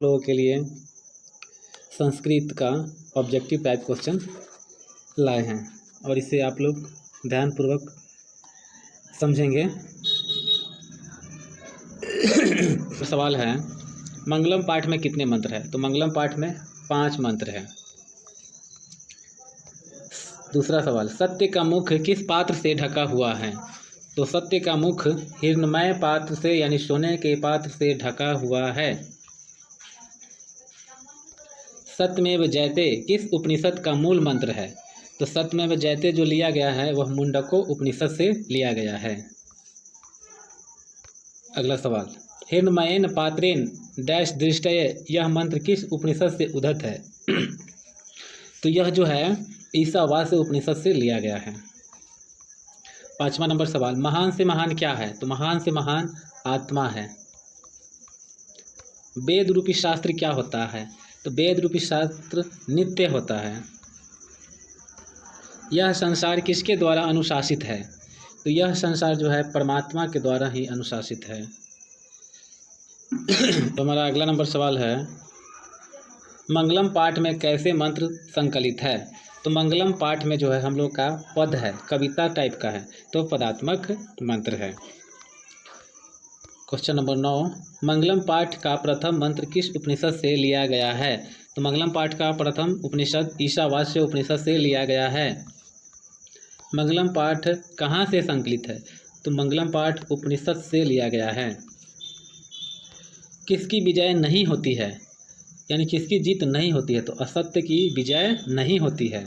लोगों के लिए संस्कृत का ऑब्जेक्टिव टाइप क्वेश्चन लाए हैं और इसे आप लोग ध्यानपूर्वक समझेंगे। सवाल है, मंगलम पाठ में कितने मंत्र हैं? तो मंगलम पाठ में 5 मंत्र हैं। दूसरा सवाल, सत्य का मुख किस पात्र से ढका हुआ है? तो सत्य का मुख हिरण्मय पात्र से यानी सोने के पात्र से ढका हुआ है। सत्यमेव जयते किस उपनिषद का मूल मंत्र है? तो सत्यमेव जयते जो लिया गया है वह मुंडको उपनिषद से लिया गया है। अगला सवाल, हिरण्मयेन पात्रेन डैश दृष्टये यह मंत्र किस उपनिषद से उद्धत है? तो यह जो है ईशावास्य उपनिषद से लिया गया है। 5वां नंबर सवाल, महान से महान क्या है? तो महान से महान आत्मा है। वेद रूपी शास्त्र क्या होता है? तो वेद रूपी शास्त्र नित्य होता है। यह संसार किसके द्वारा अनुशासित है? तो यह संसार जो है परमात्मा के द्वारा ही अनुशासित है। तो हमारा अगला नंबर सवाल है, मंगलम पाठ में कैसे मंत्र संकलित है? तो मंगलम पाठ में जो है हम लोग का पद है, कविता टाइप का है, तो पदात्मक मंत्र है। क्वेश्चन नंबर 9, मंगलम पाठ का प्रथम मंत्र किस उपनिषद से लिया गया है? तो मंगलम पाठ का प्रथम उपनिषद ईशावास्य उपनिषद से लिया गया है। मंगलम पाठ कहाँ से संकलित है? तो मंगलम पाठ उपनिषद से लिया गया है। किसकी विजय नहीं होती है? यानी किसकी जीत नहीं होती है? तो असत्य की विजय नहीं होती है।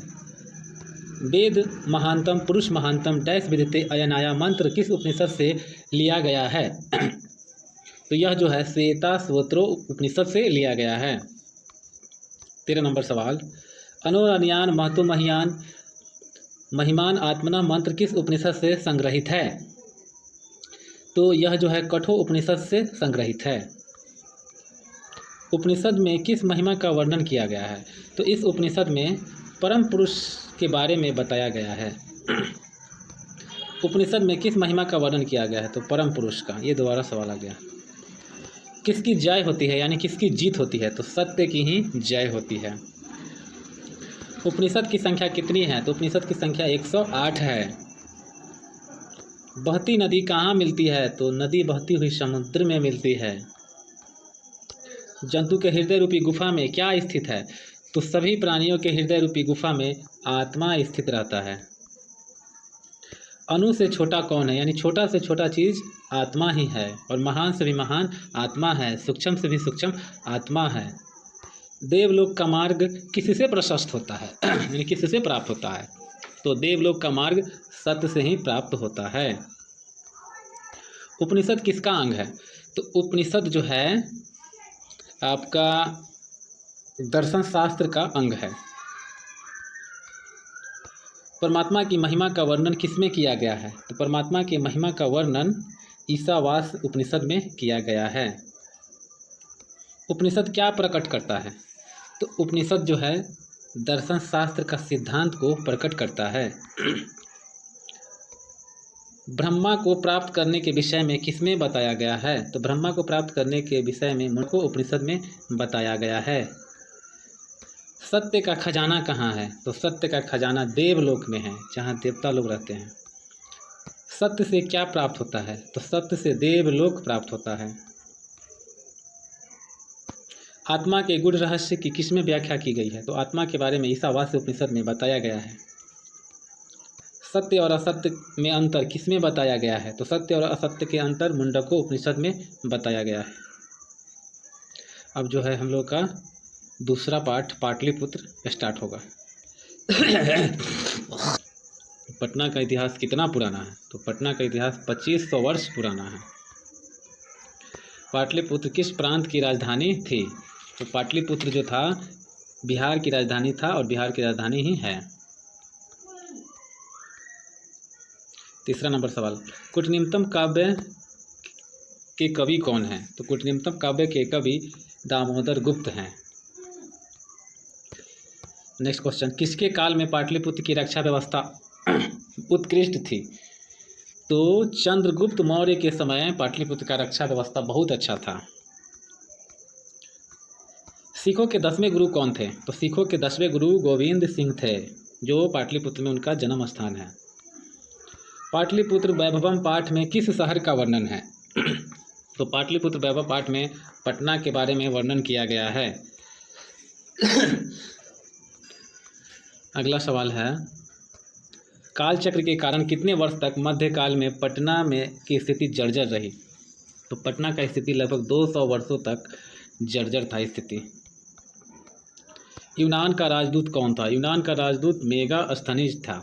वेद महानतम पुरुष महानतम डैश विदिते अयनाया मंत्र किस उपनिषद से लिया गया है? तो यह जो है श्वेता स्वत्रो उपनिषद से लिया गया है। 13 नंबर सवाल, अनोरण्यान महतो महियान महिमान आत्मना मंत्र किस उपनिषद से संग्रहित है? तो यह जो है कठोर उपनिषद से संग्रहित है। उपनिषद में किस महिमा का वर्णन किया गया है? तो इस उपनिषद में परम पुरुष के बारे में बताया गया है। उपनिषद में किस महिमा का वर्णन किया गया है? तो परम पुरुष का। ये दोबारा सवाल आ गया। किसकी जय होती है यानी किसकी जीत होती है? तो सत्य की ही जय होती है। उपनिषद की संख्या कितनी है? तो उपनिषद की संख्या 108 है। बहती नदी कहाँ मिलती है? तो नदी बहती हुई समुद्र में मिलती है। जंतु के हृदय रूपी गुफा में क्या स्थित है? तो सभी प्राणियों के हृदय रूपी गुफा में आत्मा स्थित रहता है। अणु से छोटा कौन है? यानी छोटा से छोटा चीज आत्मा ही है और महान से भी महान आत्मा है, सूक्ष्म से भी सूक्ष्म आत्मा है। देवलोक का मार्ग किससे प्रशस्त होता है? यानी किससे प्राप्त होता है? तो देवलोक का मार्ग सत्य से ही प्राप्त होता है। उपनिषद किसका अंग है? तो उपनिषद जो है आपका दर्शन शास्त्र का अंग है। परमात्मा की महिमा का वर्णन किसमें किया गया है? तो परमात्मा की महिमा का वर्णन ईशावास्य उपनिषद में किया गया है। उपनिषद क्या प्रकट करता है? तो उपनिषद जो है दर्शन शास्त्र का सिद्धांत को प्रकट करता है। ब्रह्मा को प्राप्त करने के विषय में किसमें बताया गया है? तो ब्रह्मा को प्राप्त करने के विषय में मुंडको उपनिषद में बताया गया है। सत्य का खजाना कहाँ है? तो सत्य का खजाना देवलोक में है, जहाँ देवता लोग रहते हैं। सत्य से क्या प्राप्त होता है? तो सत्य से देवलोक प्राप्त होता है। आत्मा के गूढ़ रहस्य की किसमें व्याख्या की गई है? तो आत्मा के बारे में ईशावास्य उपनिषद में बताया गया है। सत्य और असत्य में अंतर किसमें बताया गया है? तो सत्य और असत्य के अंतर मुंडको उपनिषद में बताया गया है। अब जो है हम लोग का दूसरा पाठ पाटलिपुत्र स्टार्ट होगा। पटना का इतिहास कितना पुराना है? तो पटना का इतिहास 2500 वर्ष पुराना है। पाटलिपुत्र किस प्रांत की राजधानी थी? तो पाटलिपुत्र जो था बिहार की राजधानी था और बिहार की राजधानी ही है। तीसरा नंबर सवाल, कूटनिम्नतम काव्य के कवि कौन हैं? तो कूटनिम्नतम काव्य के कवि दामोदर गुप्त हैं। नेक्स्ट क्वेश्चन, किसके काल में पाटलिपुत्र की रक्षा व्यवस्था उत्कृष्ट थी? तो चंद्रगुप्त मौर्य के समय पाटलिपुत्र का रक्षा व्यवस्था बहुत अच्छा था। सिखों के 10वें गुरु कौन थे? तो सिखों के 10वें गुरु गोविंद सिंह थे, जो पाटलिपुत्र में उनका जन्म स्थान है। पाटलिपुत्र वैभवम पाठ में किस शहर का वर्णन है? तो पाटलिपुत्र वैभव पाठ में पटना के बारे में वर्णन किया गया है। अगला सवाल है, काल चक्र के कारण कितने वर्ष तक मध्यकाल में पटना में की स्थिति जर्जर रही? तो पटना का स्थिति लगभग 200 वर्षों तक जर्जर था स्थिति। यूनान का राजदूत कौन था? यूनान का राजदूत मेगास्थनीज था।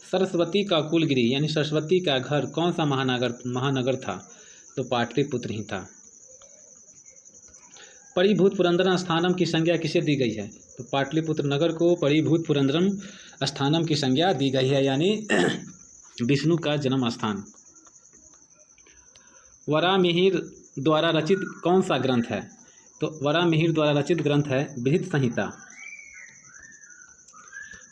सरस्वती का कुलगिरी यानी सरस्वती का घर कौन सा महानगर था? तो पाटलिपुत्र ही था। परिभूत पुरंदरम स्थानम की संज्ञा किसे दी गई है? तो पाटलिपुत्र नगर को परिभूत पुरंदरम स्थानम की संज्ञा दी गई है, यानी विष्णु का जन्म स्थान। वराहमिहिर द्वारा रचित कौन सा ग्रंथ है? तो वराहमिहिर द्वारा रचित ग्रंथ है बृहत संहिता।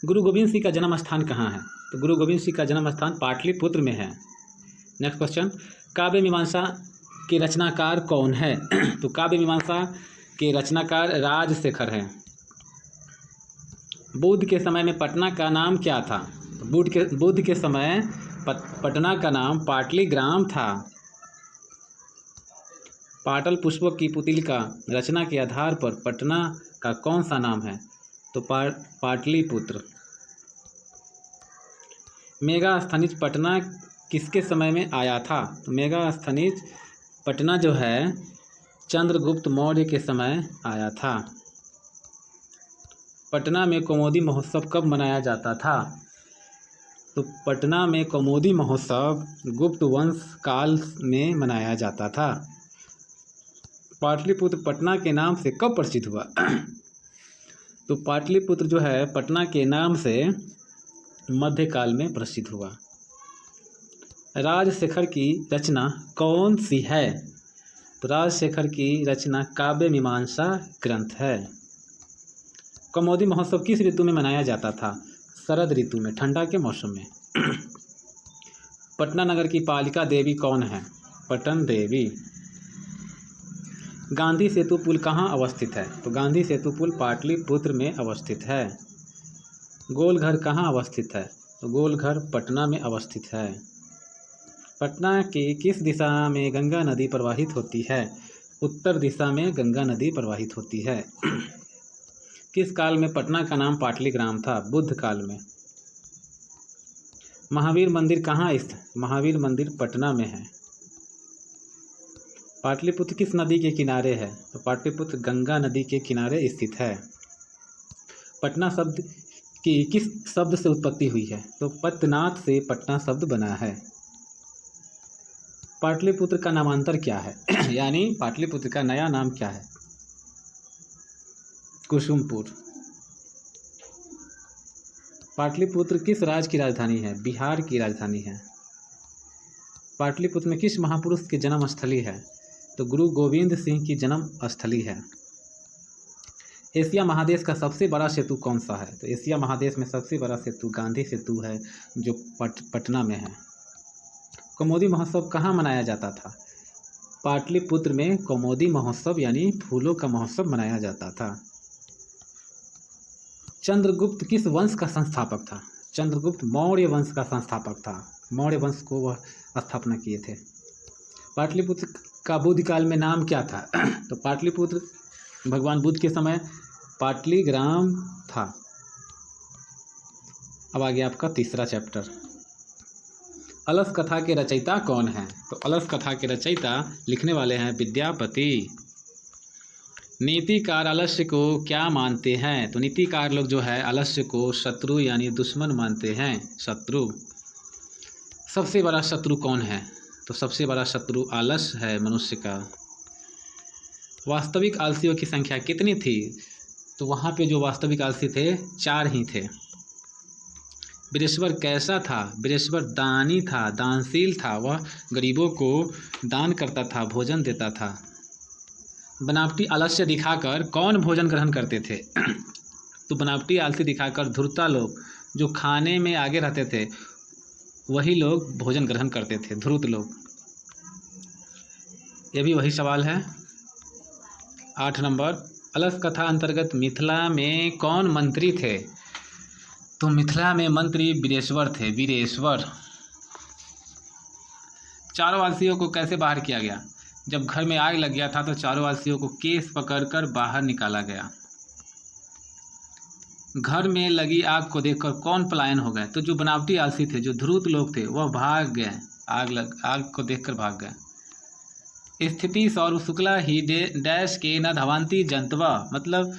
गुरु गोविंद सिंह का जन्म स्थान कहाँ है? तो गुरु गोविंद सिंह का जन्म स्थान पाटलिपुत्र में है। नेक्स्ट क्वेश्चन, काव्य मीमांसा के रचनाकार कौन है? तो काव्य मीमांसा के रचनाकार राजशेखर हैं। बुद्ध के समय में पटना का नाम क्या था? बुद्ध के समय पटना का नाम पाटलीग्राम था। पाटल पुष्पों की पुतलिका रचना के आधार पर पटना का कौन सा नाम है? तो पाटलिपुत्र। मेगास्थनीज पटना किसके समय में आया था? तो मेगास्थनीज पटना जो है चंद्रगुप्त मौर्य के समय आया था। पटना में कौमुदी महोत्सव कब मनाया जाता था? तो पटना में कौमुदी महोत्सव गुप्त वंश काल में मनाया जाता था। पाटलिपुत्र पटना के नाम से कब प्रसिद्ध हुआ? तो पाटलिपुत्र जो है पटना के नाम से मध्यकाल में प्रसिद्ध हुआ। राजशेखर की रचना कौन सी है? तो राजशेखर की रचना काव्य मीमांसा ग्रंथ है। कौमुदी महोत्सव किस ऋतु में मनाया जाता था? शरद ऋतु में, ठंडा के मौसम में। पटना नगर की पालिका देवी कौन है? पटन देवी। गांधी सेतु पुल कहाँ अवस्थित है? तो गांधी सेतु पुल पाटलिपुत्र में अवस्थित है। गोलघर कहाँ अवस्थित है? तो गोलघर पटना में अवस्थित है। पटना की किस दिशा में गंगा नदी प्रवाहित होती है? उत्तर दिशा में गंगा नदी प्रवाहित होती है। किस काल में पटना का नाम पाटलीग्राम था? बुद्ध काल में। महावीर मंदिर कहाँ स्थित? महावीर मंदिर पटना में है। पाटलिपुत्र किस नदी के किनारे है? तो पाटलिपुत्र गंगा नदी के किनारे स्थित है। पटना शब्द की किस शब्द से उत्पत्ति हुई है? तो पतनाथ से पटना शब्द बना है। पाटलिपुत्र का नामांतर क्या है? यानी पाटलिपुत्र का नया नाम क्या है? कुसुमपुर। पाटलिपुत्र किस राज्य की राजधानी है? बिहार की राजधानी है। पाटलिपुत्र में किस महापुरुष की जन्म स्थली है? तो गुरु गोविंद सिंह की जन्म स्थली है। एशिया महादेश का सबसे बड़ा सेतु कौन सा है? तो एशिया महादेश में सबसे बड़ा सेतु गांधी सेतु है, जो पटना में है। कौमुदी महोत्सव कहाँ मनाया जाता था? पाटलिपुत्र में कौमुदी महोत्सव यानी फूलों का महोत्सव मनाया जाता था। चंद्रगुप्त किस वंश का संस्थापक था? चंद्रगुप्त मौर्य वंश का संस्थापक था। मौर्य वंश को वह स्थापना किए थे। पाटलिपुत्र का बुद्ध काल में नाम क्या था? तो पाटलिपुत्र भगवान बुद्ध के समय पाटलीग्राम था। अब आगे आपका तीसरा चैप्टर। अलस कथा के रचयिता कौन है? तो अलस कथा के रचयिता लिखने वाले हैं विद्यापति। नीतिकार आलस्य को क्या मानते हैं? तो नीतिकार लोग जो है आलस्य को शत्रु यानी दुश्मन मानते हैं। शत्रु। सबसे बड़ा शत्रु कौन है? तो सबसे बड़ा शत्रु आलस्य है मनुष्य का। वास्तविक आलसियों की संख्या कितनी थी? तो वहाँ पे जो वास्तविक आलसी थे 4 ही थे। बृहस्पति कैसा था? बृहस्पति दानी था, दानशील था। वह गरीबों को दान करता था, भोजन देता था। बनावटी आलस्य दिखाकर कौन भोजन ग्रहण करते थे? तो बनावटी आलसी दिखाकर धूर्ता लोग, जो खाने में आगे रहते थे, वही लोग भोजन ग्रहण करते थे, धूर्त लोग। ये भी वही सवाल है। 8 नंबर, अलस कथा अंतर्गत मिथिला में कौन मंत्री थे? तो मिथिला में मंत्री वीरेश्वर थे, वीरेश्वर। चारों आलसियों को कैसे बाहर किया गया? जब घर में आग लग गया था तो चारों आलसियों को केस पकड़कर बाहर निकाला गया। घर में लगी आग को देखकर कौन पलायन हो गए? तो जो बनावटी आलसी थे, जो धूर्त लोग थे, वह भाग गए, आग को देखकर भाग गए। स्थिति सौर शुक्ला ही डैश के न धवांती जंतवा, मतलब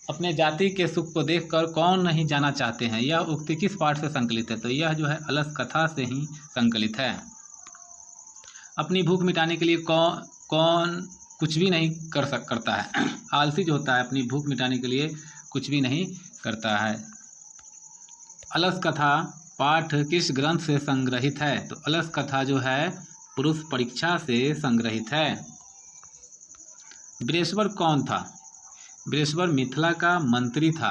अपने जाति के सुख को देखकर कौन नहीं जाना चाहते हैं। यह उक्ति किस पाठ से संकलित है? तो यह जो है अलस कथा से ही संकलित है। अपनी भूख मिटाने के लिए कौन कुछ भी नहीं करता है? आलसी जो होता है अपनी भूख मिटाने के लिए कुछ भी नहीं करता है। अलस कथा पाठ किस ग्रंथ से संग्रहित है? तो अलस कथा जो है पुरुष परीक्षा से संग्रहित है। वीरेश्वर कौन था? वीरेश्वर मिथिला का मंत्री था।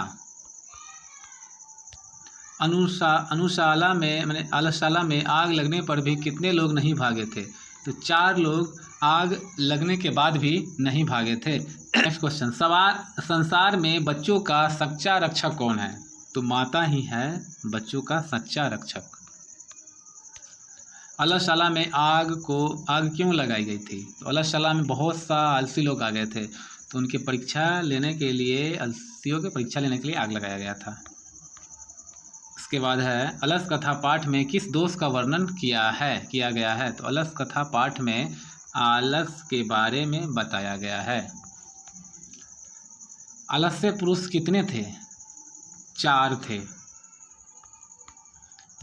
अनुशाला में आलसशाला में आग लगने पर भी कितने लोग नहीं भागे थे? तो 4 लोग आग लगने के बाद भी नहीं भागे थे। नेक्स्ट क्वेश्चन, संसार में बच्चों का सच्चा रक्षक कौन है? तो माता ही है बच्चों का सच्चा रक्षक। अलसशाला में आग क्यों लगाई गई थी? तो अलसशाला में बहुत सा आलसी लोग आ गए थे, तो उनकी परीक्षा लेने के लिए, आलसियों की परीक्षा लेने के लिए आग लगाया गया था। इसके बाद है अलस कथा पाठ में किस दोष का वर्णन किया गया है? तो अलस कथा पाठ में आलस के बारे में बताया गया है। आलस्य पुरुष कितने थे? 4 थे।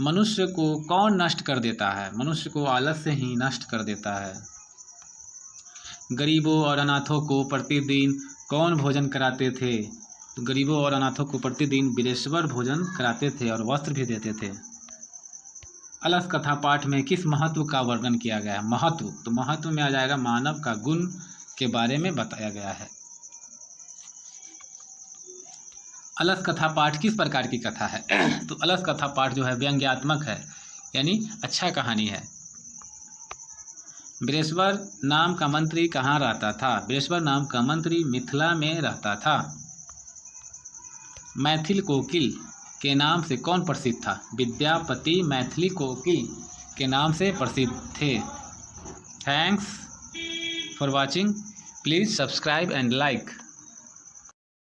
मनुष्य को कौन नष्ट कर देता है? मनुष्य को आलस्य ही नष्ट कर देता है। गरीबों और अनाथों को प्रतिदिन कौन भोजन कराते थे? तो गरीबों और अनाथों को प्रतिदिन वीरेश्वर भोजन कराते थे और वस्त्र भी देते थे। अलस कथा पाठ में किस महत्व का वर्णन किया गया है? महत्व, तो महत्व में आ जाएगा मानव का गुण के बारे में बताया गया है। अलस कथा पाठ किस प्रकार की कथा है? तो अलस कथा पाठ जो है व्यंग्यात्मक है, यानी अच्छा कहानी है। वीरेश्वर नाम का मंत्री कहाँ रहता था? वीरेश्वर नाम का मंत्री मिथिला में रहता था। मैथिल कोकिल के नाम से कौन प्रसिद्ध था? विद्यापति मैथिली कोकिल के नाम से प्रसिद्ध थे। Thanks for watching, please subscribe and like.